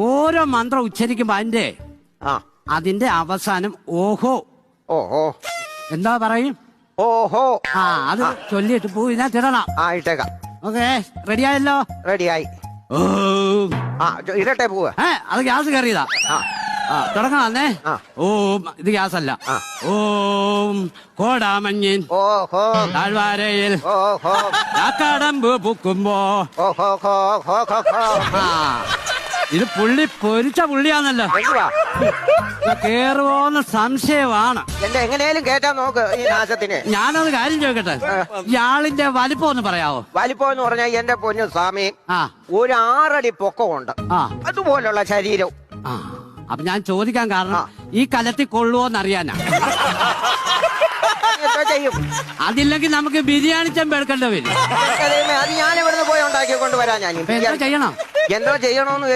ഓരോ മന്ത്രം ഉച്ചരിക്കുമ്പോ ആ അതിന്റെ അവസാനം ഓഹോ. ഓഹോ എന്താ പറയും? ഓഹോ. ആ അത് ചൊല്ലിയിട്ട് പൂ ഇതിനകത്ത് ഇടണം. ആ ഇട്ടേക്കാം. ഓക്കെ, റെഡിയായല്ലോ? റെഡിയായി. ആ ഇരട്ടെ പോവാ. അത് ഗ്യാസ് കയറിയതാ. തുടങ്ങാന്നേ. ഓം. ഇത് ഗ്യാസ് അല്ല. ഓം കോടാമഞ്ഞിൻ ഓഹോ താഴ്വാരയിൽ ഓഹോ കാക്കടമ്പ് പൂക്കുമ്പോ. ഓഹോ ഹോ ഹോ ഹോ ഹോ. ഇത് പുള്ളി പൊരിച്ച പുള്ളിയാന്നല്ലോ. കേറുവോന്ന് സംശയമാണ്. എന്റെ എങ്ങനെയാലും കേറ്റാൻ നോക്ക് ഈ നാശത്തിന്. ഞാനത് കാര്യം ചോദിക്കട്ടെ, ഇയാളിന്റെ വലിപ്പം ഒന്ന് പറയാവോ? വലിപ്പം എന്ന് പറഞ്ഞാൽ എന്റെ പൊന്നു സ്വാമി ഒരു 6 അടി പൊക്കമുണ്ട്. അതുപോലുള്ള ശരീരം. അപ്പൊ ഞാൻ ചോദിക്കാൻ കാരണം ഈ കലത്തിൽ കൊള്ളുവോന്നറിയാനാ. ചെയ്യും. അതില്ലെങ്കിൽ നമുക്ക് ബിരിയാണി ചെമ്പ് എടുക്കേണ്ടി വരും. അത് ഞാൻ ഇവിടുന്ന് പോയി ഉണ്ടാക്കി കൊണ്ടുവരാൻ. ഞാൻ ചെയ്യണം. എന്തോ ചെയ്യണോന്ന്